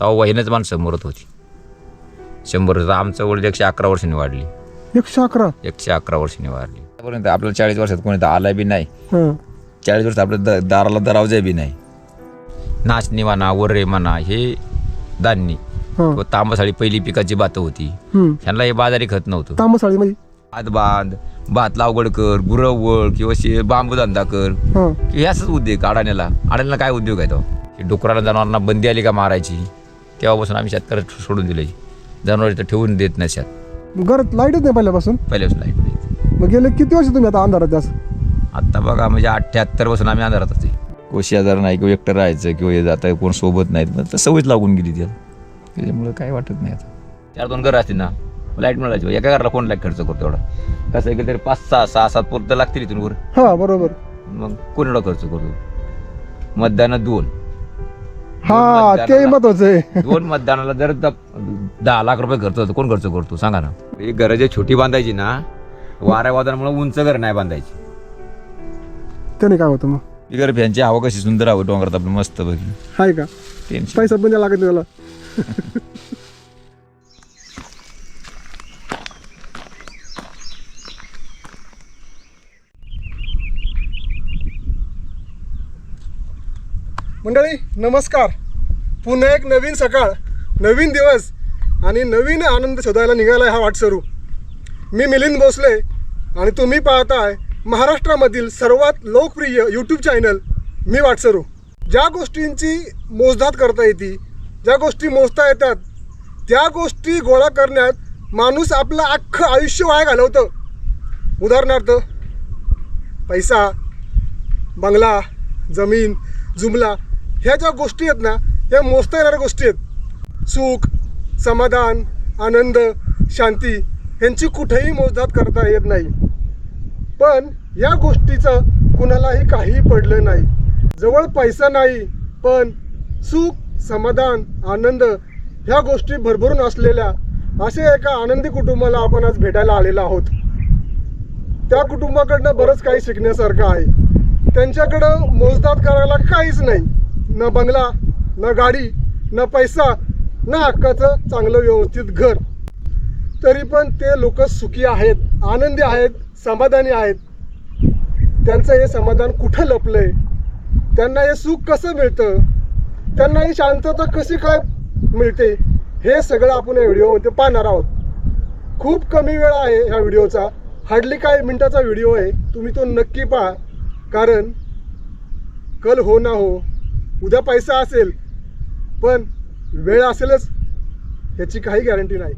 तेव्हा वहिनच माणसं मरत होती. 100. आमचं वडील 111 वर्षांनी वाढली. 111. 111 वर्षांनी वाढली. आतापर्यंत आपल्याला 40 वर्षात कोणी तर आला बी नाही. हां 40 वर्ष आपल्या दाराला दरावजा बी नाही. नाचणी म्हणा, वरे म्हणा, हे धान्य हां व तांबसाळी पहिली पिकाची बात होती. ह्यांना हे बाजारी खत नव्हतं. तांबसाळी म्हणजे भात बांध, भात लावगड कर, गुरं वळ किंवा बांबू धंदा कर, हां हे असंच उद्योग. अडाण्याला काय उद्योग आहे तो? हे डुकराला जनावरांना बंदी आली का मारायची, तेव्हापासून आम्ही शेतकऱ्याला सोडून दिले. जनावर तर ठेवून देत नाही शेत. घरात लाईटच नाही पहिल्यापासून. पहिल्यापासून लाईट नाही. मग गेले किती वर्ष तुम्ही आता अंधारात असं? आत्ता बघा म्हणजे 78 पासून आम्ही अंधारात असते. कोण शेजार नाही किंवा एकटं राहायचं किंवा हे जातं कोण सोबत नाहीत, मग सवयच लागून गेली त्याला. त्याच्यामुळे काय वाटत नाही. आता 4-2 घरं असतील ना, लाईट मिळायची. एका घराला कोण लाईट खर्च करतो एवढा? कसं आहे की तरी 5-6-6-7 पोरं लागतील इथून वर. हा बरोबर. मग कोण एवढा खर्च करतो? मतदान 2. हा ते महत्वाचं आहे. 2 मतदानाला जर 10 लाख रुपये खर्च होतो, कोण खर्च करतो सांगा ना? ही घरं जे छोटी बांधायची ना, वाऱ्या वादळामुळे उंच घर नाही बांधायची. त्याने काय होतं मग? बिगर फॅनची हवा कशी सुंदर हवं डोंगरात आपलं मस्त बघी. आहे का टेन्शन. पैसा पण द्यावा लागत नाही त्याला. मंडळी नमस्कार. पुन्हा एक नवीन सकाळ, नवीन दिवस आणि नवीन आनंद शोधायला निघाला हा वाटसरू. मी मिलिंद भोसले आणि तुम्ही पाहताय महाराष्ट्रामधील सर्वात लोकप्रिय यूट्यूब चॅनल मी वाटसरू. ज्या गोष्टींची मोजदाद करता येते, ज्या गोष्टी मोजता येतात, त्या गोष्टी गोळा करण्यात माणूस आपलं अख्खं आयुष्य वाया घालवतं. उदाहरणार्थ पैसा, बंगला, जमीन, जुमला, ह्या ज्या गोष्टी आहेत ना, ह्या मोजता येणाऱ्या गोष्टी आहेत. सुख, समाधान, आनंद, शांती ह्यांची कुठेही मोजदाद करता येत नाही. पण या गोष्टीचं कुणालाही काही पडलं नाही. जवळ पैसा नाही, पण सुख, समाधान, आनंद ह्या गोष्टी भरभरून असलेल्या असे एका आनंदी कुटुंबाला आपण आज भेटायला आलेलो आहोत. त्या कुटुंबाकडनं बरंच काही शिकण्यासारखं आहे. त्यांच्याकडं मोजदाद करायला काहीच नाही. न बंगला, न गाडी, न पैसा, न हक्काचं चांगलं व्यवस्थित घर. तरी पण ते लोक सुखी आहेत, आनंदी आहेत, समाधानी आहेत. त्यांचं हे समाधान कुठं लपलंय? त्यांना हे सुख कसं मिळतं? त्यांना ही शांतता कशी काय मिळते? हे सगळं आपण या व्हिडिओमध्ये पाहणार आहोत. खूप कमी वेळ आहे ह्या व्हिडिओचा, हार्डली काही मिनिटाचा व्हिडिओ आहे. तुम्ही तो नक्की पहा, कारण कल हो ना हो, उद्या पैसा असेल पण वेळ असेलच ह्याची काही गॅरंटी नाही.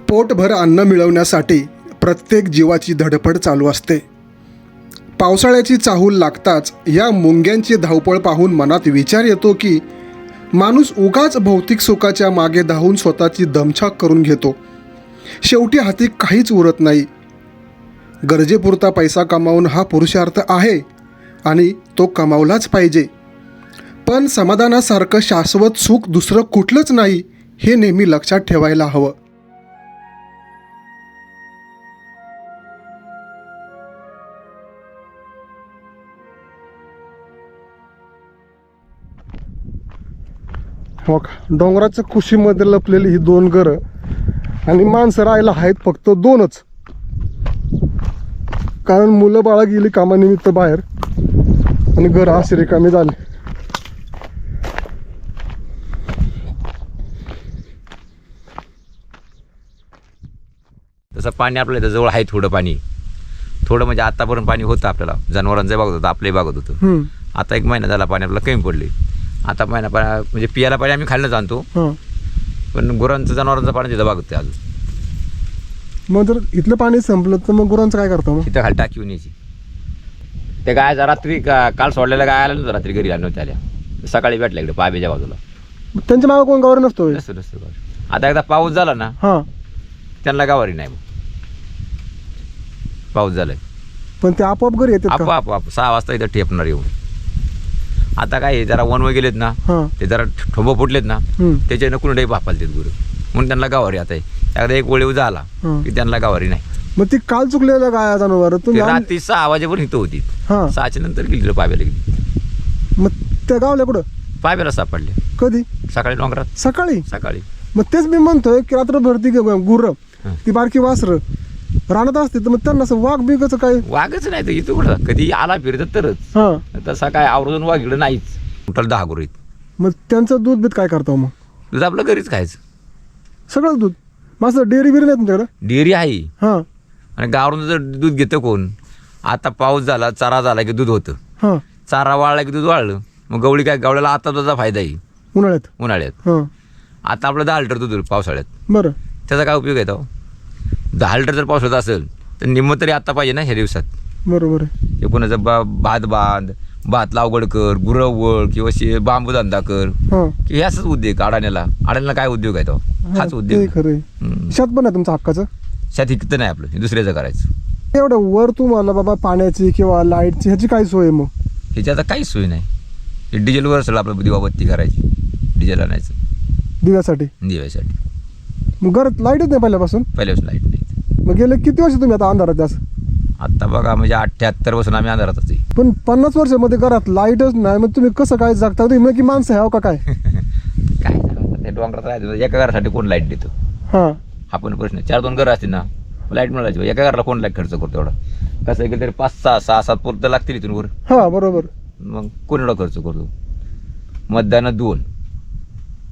पोटभर अन्न मिळवण्यासाठी प्रत्येक जीवाची धडपड चालू असते. पावसाळ्याची चाहूल लागताच या मुंग्यांची धावपळ पाहून मनात विचार येतो की माणूस उगाच भौतिक सुखाच्या मागे धावून स्वतःची दमछाक करून घेतो. शेवटी हाती काहीच उरत नाही. गरजेपुरता पैसा कमावून हा पुरुषार्थ आहे आणि तो कमावलाच पाहिजे. पण समाधानासारखं शाश्वत सुख दुसरं कुठलंच नाही, हे नेहमी लक्षात ठेवायला हवं. डोंगराच्या कुशीमध्ये लपलेली ही 2 घरं आणि माणसं राहायला आहेत फक्त 2च. कारण मुलं बाळा गेली कामानिमित्त बाहेर आणि घरं अशी रिकामी झाली. तसं पाणी आपल्या जवळ आहे, थोडं पाणी, थोडं म्हणजे आतापर्यंत पाणी होतं आपल्याला, जनावरांचं बागत होतं, आपलंही बागत होतं. आता 1 महिना झाला पाणी आपल्याला कमी पडले. आता महिना म्हणजे पियाला पाणी आम्ही खाल्लं जाणतो, पण गुरांचं जनावरांचं पाणी तिथं बागत अजून. मग जर इथलं पाणी संपलं तर मग गुरांचं काय करतो? मग तिथं खाली टाकीऊन यायची. ते गायचा रात्री काल सोडलेला गाय आला नव्हतं, रात्री घरी आल्या नव्हत्या आल्या. सकाळी भेटल्या इकडे पायबीच्या बाजूला. त्यांच्या मागं कोण गावर नसतो? नसतं नसतं. आता एकदा पाऊस झाला ना, त्यांना गावारी नाही. मग पाऊस झालाय पण ते आपोआप घरी येतात. आपोआप 6 वाजता इथं ठेपणार येऊन. आता काय जरा वनवं गेलेत ना, ते जरा ठोंब फुटलेत ना, त्याच्यानं कुणडे बापालतेत गुरु, म्हणून त्यांना गावारी. आता एकदा एक वळीव झाला की त्यांना गावारी नाही. मग ती काल चुकलेल्या गाय जनावर रात्री 6 वाजेपर्यंत इथं होती. 6च्या नंतर गेली पायब्याला गेली. मग त्या गावल्या कुठं पायब्याला सापडले कधी सकाळी डोंगरात सकाळी सकाळी. मग तेच मी म्हणतोय की रात्रभर ती गुरं हं. ती बारकी वासरं रानात असते तर मग त्यांना असं वाघ बिगाचं काय वाघच नाही तर इथं कुठं कधी आला फिरत तरच. हां तसा काय आवर्जून वाघ इकडं नाहीच. टोटल 10 गुरु आहेत. मग त्यांचं दूध बीत काय करतो मग दूध आपलं घरीच खायचं. सगळं दूध माझं डेअरी बिरी नाही तुमच्याकडं डेअरी आहे हां आणि गावावरून जर दूध घेतं कोण. आता पाऊस झाला चारा झाला की दूध होतं. हां चारा वाळला की दूध वाळलं. मग गवळी काय गवळ्याला आता त्याचा फायदा आहे उन्हाळ्यात उन्हाळ्यात. हां आता आपलं 10 लिटर दूध पावसाळ्यात. बरं त्याचा काय उपयोग आहे तो. 10 लिटर जर पावसाळ्यात असेल तर निम्म तरी आता पाहिजे ना ह्या दिवसात. बरोबर आहे. हे कोणाचं भात बांध भात लावगड कर गुरं वळ किंवा बांबू धंदा कर हां की हे असंच उद्योग. अडाण्याला काय उद्योग आहे तो. हाच ते उद्योग. खरं आहे. हम्म. शेत पण आहे तुमचं हक्काचं शेत इकतं नाही आपलं. हे दुसऱ्याचं करायचं. एवढं वर तुम्हाला बाबा पाण्याची किंवा लाईटची ह्याची काय सोय आहे मग ह्याची आता काहीच सोय नाही. हे डिझेलवर असेल आपलं दिवाबत्ती करायची. डिझेल आणायचं दिव्यासाठी दिव्यासाठी. मग घरात लाईटच नाही पहिल्यापासून पहिल्यापासून लाईट नाही. मग गेले किती वर्ष तुम्ही आता अंधारात जास्त आत्ता बघा म्हणजे 78 पासून आम्ही अंधारातच आहे. पण 50 वर्षामध्ये घरात लाईटच नाही मग तुम्ही कसं काय जगता तुम्ही की माणसं आहे हो का काय काय सांगा ते डोंगरात राहायचं एका घरासाठी कोण लाईट देतो. हां हा पण प्रश्न. 4-2 घरं असतील ना लाईट मिळायची. एका घराला कोण लाईट खर्च करतो एवढा. कसं आहे की तरी 5-6-6-7 पुरतं लागतील इथून वर. हां बरोबर मग कोण एवढा खर्च करतो. मतदान 2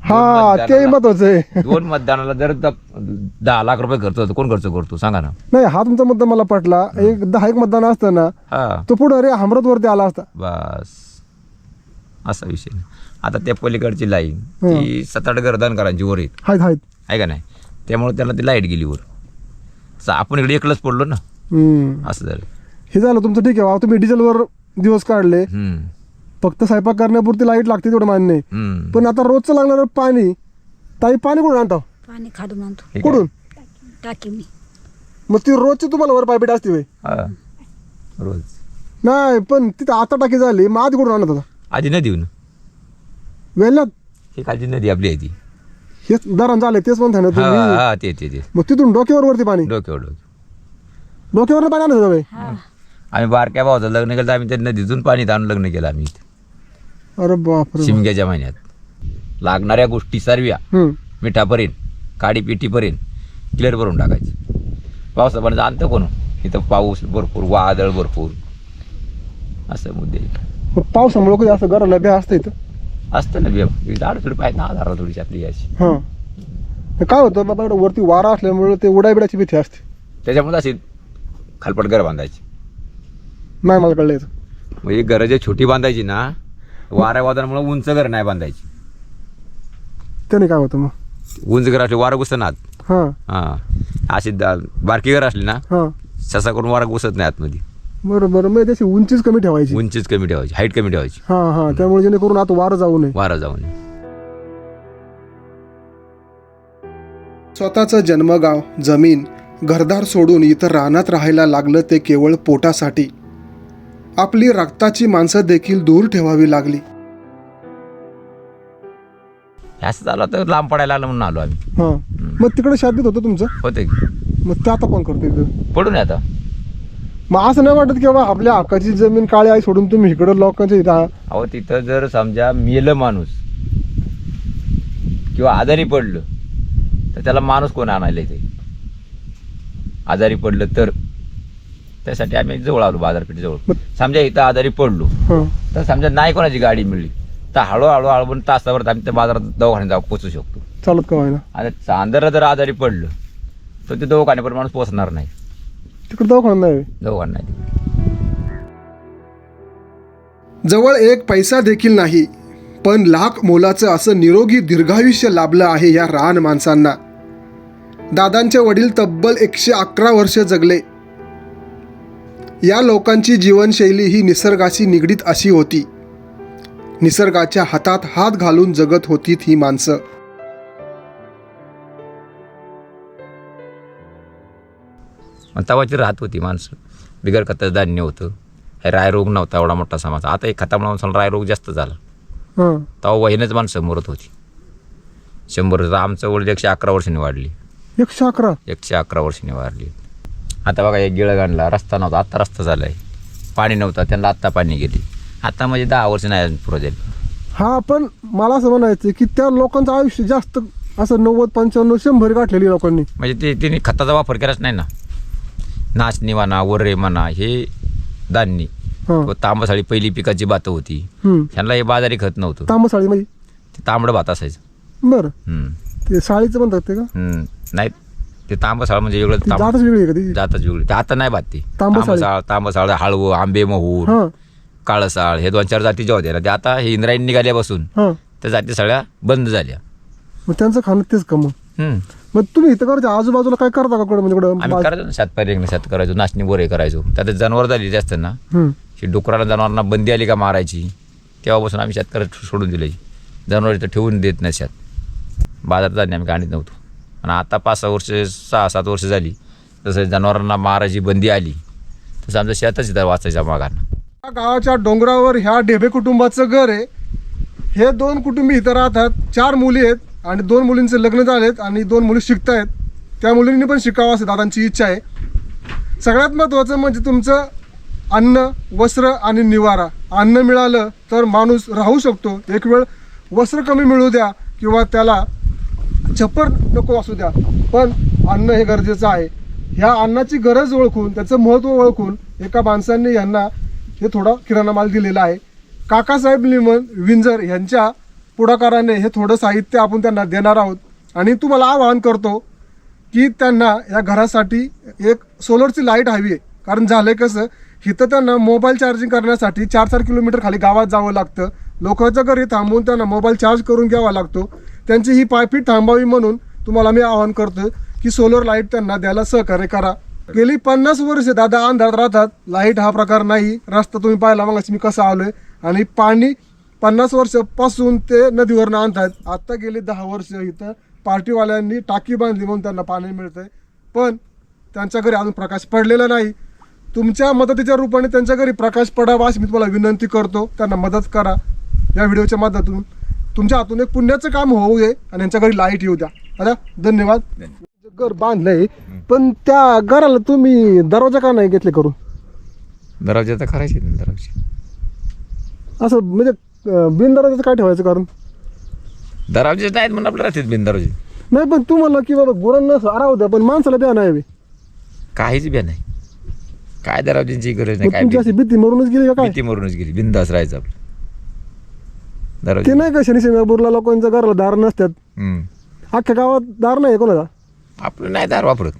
हां ते महत्वाचं आहे 2 मतदानाला जर 10 लाख रुपये खर्च होतो कोण खर्च करतो सांगा ना. नाही हा तुमचा मुद्दा मला पटला. एक 10 मतदान असतं ना हा तो पुढे अरे हमरत वरती आला असता बस असा विषय नाही. आता त्या पलीकडची लाईन ती 7-8 घरदानकारांची वर येत आहेत आहे का नाही. त्यामुळे त्याला ती लाईट गेली वर. आपण इकडे एकलंच पडलो ना असं झालं. हे झालं तुमचं ठीक आहे तुम्ही डिझेलवर दिवस काढले हम्म. फक्त स्वयंपाक करण्यापुरती लाईट लागते तेवढं मान्य आहे. हम्म. पण आता रोजचं लागणारं पाणी ताई पाणी कुठून आणतो पाणी खाडून आणतो ठीक आहे. कुठून टाकी मी मग ती रोजची तुम्हाला वर पायपेट असते होय हा रोज नाही पण तिथं आता टाकी झाली मग आधी कुठून आणत होता आधी नदी ना वेल्ल्यात ही खालची नदी आपली आहे ती. हेच दरण झाले तेच म्हणता ना हा तुम्ही हा ते ते ते मग तिथून डोक्यावर वरती पाणी डोक्यावर डोक्यावर पाणी आणत होतं होय? आम्ही बारक्या भावाचं लग्न केलं तर आम्ही त्या नदीतून पाणी आणून लग्न केलं आम्ही इथे. अरे बापरे शिमग्याच्या महिन्यात लागणाऱ्या गोष्टी सर्व्या मिठापर्यंत काडी पिठीपर्यंत क्लिअर करून टाकायची. पावसापर्यंत आणतं कोण इथं पाऊस भरपूर वादळ भरपूर असं मुद्दे मग पावसामुळे कधी असं घराला भ्या असतं इथं असतं ना बेव अडचणी पाहिजे ना आधार थोडीशी आपली याची. हां काय होतं बाबा एवढं वरती वारा असल्यामुळे ते उडाबिडाची भीती असते. त्याच्यामुळे अशी खालपट घर बांधायची. नाही मला कळलं याचं. म्हणजे घरं जे छोटी बांधायची ना वाऱ्या वादळामुळे उंच घर नाही बांधायची. त्याने काय होतं मग उंच घर असले वारं घुसत ना. हां हां अशी बारकी घर असली ना हां ससा करून वारं घुसत नाही आतमध्ये. बरोबर मग त्याची उंचीच कमी ठेवायची. उंचीच कमी ठेवायची हाईट कमी ठेवायची. हां हां त्यामुळे जेणेकरून आता वारं जाऊ नये. वारा जाऊ नये. स्वतःचं जन्मगाव जमीन घरदार सोडून इतर रानात राहायला लागलं ते केवळ पोटासाठी. आपली रक्ताची माणसं देखील दूर ठेवावी लागली. असं झालं तर लांब पडायला लागलं म्हणून आलो आम्ही. हां मग तिकडे शादीत होतं तुमचं होते की मग ते आता पण करतो इथं. पडून आता मग असं नाही वाटत की बाबा आपल्या हक्काची जमीन काळी आई सोडून तुम्ही इकडं लोकांच्या इथं अहो तिथं जर समजा मेलं माणूस किंवा आजारी पडलं तर त्याला माणूस कोण आणायला येते. आजारी पडलं तर त्यासाठी आम्ही जवळ आलो बाजारपेठेजवळ. समजा इथं आजारी पडलो हां तर समजा नाही कोणाची गाडी मिळली तर हळूहळू पण तासावर आम्ही त्या बाजारात दवाखान्यात जाऊ पोचू शकतो. चालत का व्हायला आणि चांदरला जर आजारी पडलं तर ते दवाखान्यापर्यंत माणूस पोचणार नाही. तिकडे दवाखाना नाही. दवाखाना नाही. जवळ एक पैसा देखील नाही पण लाख मोलाचं असं निरोगी दीर्घायुष्य लाभलं आहे या रान माणसांना. दादांचे वडील तब्बल 111 वर्ष जगले. या लोकांची जीवनशैली ही निसर्गाशी निगडीत अशी होती. निसर्गाच्या हातात हात घालून जगत होती ही माणसं. तवाची राहत होती माणसं. बिगर खताचं धान्य होतं. हे रायरोग नव्हता एवढा मोठा समाज. आता एक खतामुळे माणसाला रायरोग जास्त झाला. तेव्हा वहिनच माणसं मरत होती. 100 आमचं वडील 111 वर्षांनी वाढली. 111 वर्षांनी वाढली. आता बघा एक गिळगांडला रस्ता नव्हता आता रस्ता झाला आहे. पाणी नव्हता त्यांना आत्ता पाणी गेली. आता म्हणजे 10 वर्ष नाही प्रोजेक्ट. हा, पण मला असं म्हणायचं की त्या लोकांचं आयुष्य जास्त असं 90, 95, 100 गाठलेली लोकांनी. म्हणजे ते तिने खताचा वापर केलाच नाही ना. नाचणी म्हणा, वरे म्हणा, हे धान्य हां. तांबसाळी पहिली पिकाची भातं होती. ह्यांना हे बाजारी खत नव्हतं. तांबसाळी म्हणजे ते तांबडं भात असायचं. बरं, हम्म. ते साळीचं म्हणतात ते का? नाही, ते तांबसाळ म्हणजे वेगळं. ती जातच वेगळी आहे का ती? जातच वेगळी. ते आता नाही भात ते तांबसाळी. तांबसाळ, हळवं, आंबे महूर, हां काळसाळ, हे 2-4 जाती ज्या होत्या ना, ते आता हे इंद्रायणी निघाल्यापासून हां. त्या जाती सगळ्या बंद झाल्या. मग त्यांचं खाणं तेच का मग? हम्म. मग तुम्ही इथं करायचं आजूबाजूला काय करता का कुठं, म्हणजे आम्ही कुठं? करायचो ना, शेत करायचो, नाचणी बोरे करायचो. त्यात जनावर झाली जास्त ना, ही डुकराला जनावरांना बंदी आली का मारायची, तेव्हापासून आम्ही शेतकरी सोडून दिले. जनावर इथं ठेवून देत नाही शेत. बाजारात धान्य आम्ही गाणीत नव्हतो. आणि आता 5-6 वर्ष, 6-7 वर्ष झाली, तसं जनावरांना मारायची बंदी आली, तसं आमचं शेतच इथं वाचायच्या मागानं. या गावाच्या डोंगरावर ह्या ढेबे कुटुंबाचं घर आहे. हे 2 कुटुंबी इथं राहतात. 4 मुली आहेत आणि 2 मुलींचे लग्न झालेत आणि 2 मुली शिकत आहेत. त्या मुलींनी पण शिकावं असं दादांची इच्छा आहे. सगळ्यात महत्त्वाचं म्हणजे तुमचं अन्न, वस्त्र आणि निवारा. अन्न मिळालं तर माणूस राहू शकतो. एक वेळ वस्त्र कमी मिळू द्या किंवा त्याला छप्पर नको असू द्या, पण अन्न हे गरजेचं आहे. ह्या अन्नाची गरज ओळखून, त्याचं महत्त्व ओळखून एका माणसांनी यांना हे थोडा किराणा माल दिलेला आहे. काकासाहेब लिमन विंजर यांच्या पुढाकाराने हे थोडं साहित्य आपण त्यांना देणार आहोत. आणि तुम्हाला आवाहन करतो की त्यांना या घरासाठी एक सोलरची लाईट हवी आहे. कारण झालं कसं, इथं त्यांना मोबाईल चार्जिंग करण्यासाठी 4-4 किलोमीटर खाली गावात जावं लागतं. लोकांच्या घरी थांबून त्यांना मोबाईल चार्ज करून घ्यावा लागतो. त्यांची ही पायपीट थांबावी म्हणून तुम्हाला मी आवाहन करतो की सोलर लाईट त्यांना द्यायला सहकार्य करा. गेली 50 वर्ष दादा अंधारात राहतात. लाईट हा प्रकार नाही. रस्ता तुम्ही पाहिला मग मी कसं आलोय. आणि पाणी 50 वर्षापासून ते नदीवरनं आणतात. आत्ता गेली 10 वर्ष इथं पार्टीवाल्यांनी टाकी बांधली म्हणून त्यांना पाणी मिळतंय, पण त्यांच्या घरी अजून प्रकाश पडलेला नाही. तुमच्या मदतीच्या रूपाने त्यांच्या घरी प्रकाश पडावा अशी मी तुम्हाला विनंती करतो. त्यांना मदत करा. या व्हिडिओच्या माध्यमातून तुमच्या हातून एक पुण्याचं काम होऊ दे आणि यांच्या घरी लाईट येऊ द्या. आता धन्यवाद. घर बांधलंय, पण त्या घराला तुम्ही दरवाजा का नाही घेतले करून? दरवाजे तर करायचे ना, दरवाजे असं म्हणजे बिन दरवाजाचं काय ठेवायचं कारण? दरवाजे नाहीत म्हणून आपल्या राहतात बिन दरवाजे. नाही, पण तुम्हाला की बाबा गुरांना राहू द्या, पण माणसाला द्या नाही. काहीच बी नाही. काय दरवाज्यांची गरज नाही. काय तुमची अशी भीती मरूनच गेली का काय? भीती मरूनच गेली. बिंदास राहायचं आपलं. ते दरवाजे नाही का शनी शिंगणापूरला लोकांच्या घराला दार नसतात. अख्ख्या गावात दार नाही कोणाला? आपलं नाही दार वापरत,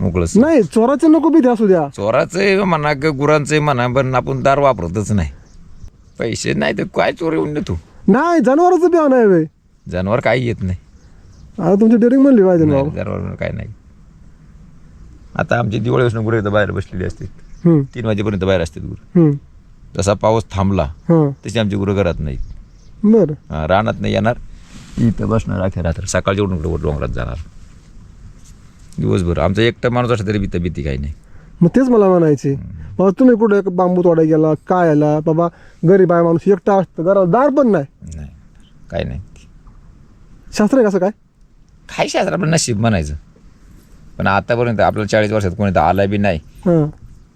मोकळंच. नाही, चोराचं नको भीती असू द्या. चोराचं म्हणा का गुरांचं म्हणा, पण आपण दार वापरतच नाही. पैसे नाही तर काय चोर येऊन देतो. नाही, जनावरांचं बी नाही वे. जनावर काही येत नाही. आता तुमची डेअरिंग म्हणली पाहिजे ना बाबा. जनावर काय नाही. आता आमची दिवाळीपासून गुरं इथं बाहेर बसलेली असते. 3 वाजेपर्यंत बाहेर असतात गुरं. जसा पाऊस थांबला तशी आमची गुरं घरात नाहीत. बरं, रानात नाही येणार, इथं बसणार अख्या रात्र. सकाळच्या उठून डोंगरात जाणार दिवसभर. आमचा एकटा माणूस असला तरी भीती काही नाही. मग तेच मला म्हणायचे. बाबा तुम्ही कुठे बांबू तोडाय गेला काय आला बाबा, गरीब आहे माणूस, एकटा असतं, घराला दार पण नाही. नाही, काय नाही. शास्त्र आहे कसं काय? काय शास्त्र आपलं नशीब म्हणायचं. पण आतापर्यंत आपल्याला 40 वर्षात कोणी तर आला बी नाही.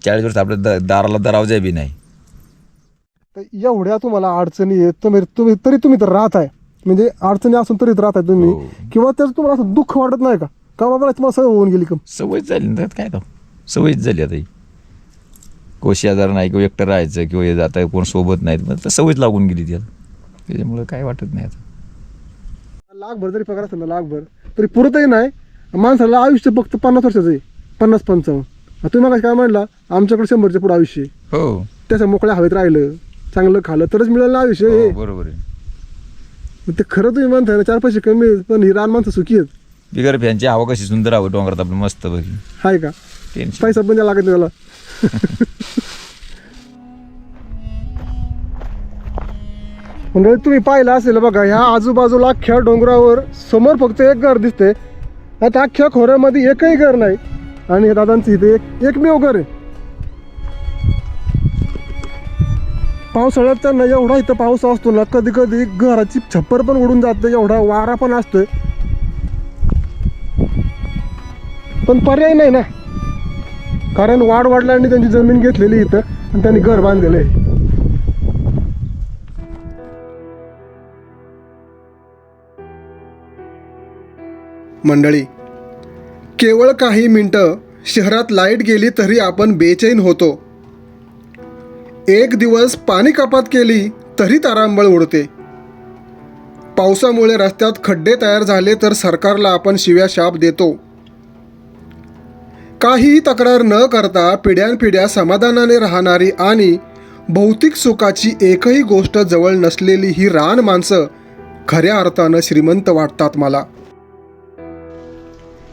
40 वर्ष आपल्या दाराला दरावजा बी नाही. तर एवढ्या तुम्हाला अडचणी आहेत, तरी तुम्ही तर राहत आहे. म्हणजे अडचणी असून तरी राहत आहे तुम्ही. किंवा त्याचं तुम्हाला असं दुःख वाटत नाही का बाबा तुम्हाला सवय होऊन गेली का? सवयच झाली ना, काय तर सवयच झाली आता ही. कोण शेजार नाही, किंवा एकटं राहायचं किंवा हे जाता कोण सोबत नाहीत, मग तर सवयच लागून गेली त्याला. त्याच्यामुळे काय वाटत नाही आता. लाखभर जरी पगार असेल ना, लाखभर तरी पुरतही नाही. माणसाला आयुष्य फक्त 50 वर्षाचं आहे, 50-55. तुम्ही मला काय म्हणला, आमच्याकडे 100च्या पुढे आयुष्य आहे. हो, त्याच्या मोकळ्या हवेत राहिलं, चांगलं खाल्लं तरच मिळेल ना आयुष्य हे. बरोबर आहे. मग ते खरं तुम्ही म्हणताय ना 4 पैसे कमी आहेत, पण ही रान माणसं सुखी आहेत. बिगर फॅनची हवा कशी सुंदर हवं डोंगरात आपलं मस्त बघी. आहे का? टेन्शन पैसा पण द्यावा लागत नाही त्याला. म्हणजे तुम्ही पाहिलं असेल बघा, ह्या आजूबाजूला अख्ख्या डोंगरावर समोर फक्त एक घर दिसते. आता अख्ख्या खोऱ्यामध्ये एकही घर नाही. आणि हे दादांचं इथे एकमेव घर आहे. पावसाळ्यात त्यांना एवढा इथं पाऊस असतो ना, कधी कधी घराची छप्पर पण उडून जाते, एवढा वारा पण असतोय. पण पर्याय नाही ना, कारण वाढवडिलांनी त्यांची जमीन घेतलेली इथं. आणि त्यांनी घर बांधलेलं आहे. मंडळी, केवळ काही मिनिटं शहरात लाईट गेली तरी आपण बेचैन होतो. एक दिवस पाणी कपात केली तरी तारांबळ उडते. पावसामुळे रस्त्यात खड्डे तयार झाले तर सरकारला आपण शिव्या शाप देतो. काहीही तक्रार न करता पिढ्यानपिढ्या समाधानाने राहणारी आणि भौतिक सुखाची एकही गोष्ट जवळ नसलेली ही रान माणसं खऱ्या अर्थानं श्रीमंत वाटतात मला.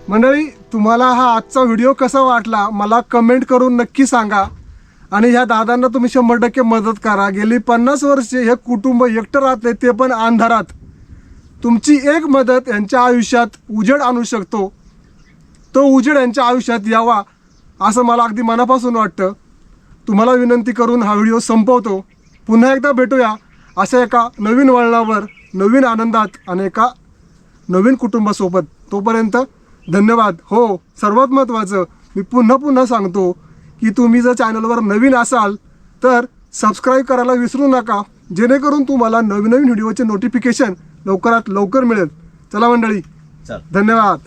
मंडळी, तुम्हाला हा आजचा व्हिडिओ कसा वाटला मला कमेंट करून नक्की सांगा. आणि ह्या दादांना तुम्ही 100% मदत करा. गेली 50 वर्षे हे कुटुंब एकटं राहते, ते पण अंधारात. तुमची एक मदत यांच्या आयुष्यात उजेड आणू शकतो. तो उजेड यांच्या आयुष्यात यावा असं मला अगदी मनापासून वाटतं. तुम्हाला विनंती करून हा व्हिडिओ संपवतो. पुन्हा एकदा भेटूया अशा एका नवीन वळणावर, नवीन आनंदात आणि एका नवीन कुटुंबासोबत. तोपर्यंत धन्यवाद. हो, सर्वात महत्त्वाचं मी पुन्हा सांगतो की तुम्ही जर चॅनलवर नवीन असाल तर सबस्क्राईब करायला विसरू नका, जेणेकरून तुम्हाला नवीन व्हिडिओचे नोटिफिकेशन लवकरात लवकर मिळेल. चला मंडळी, धन्यवाद.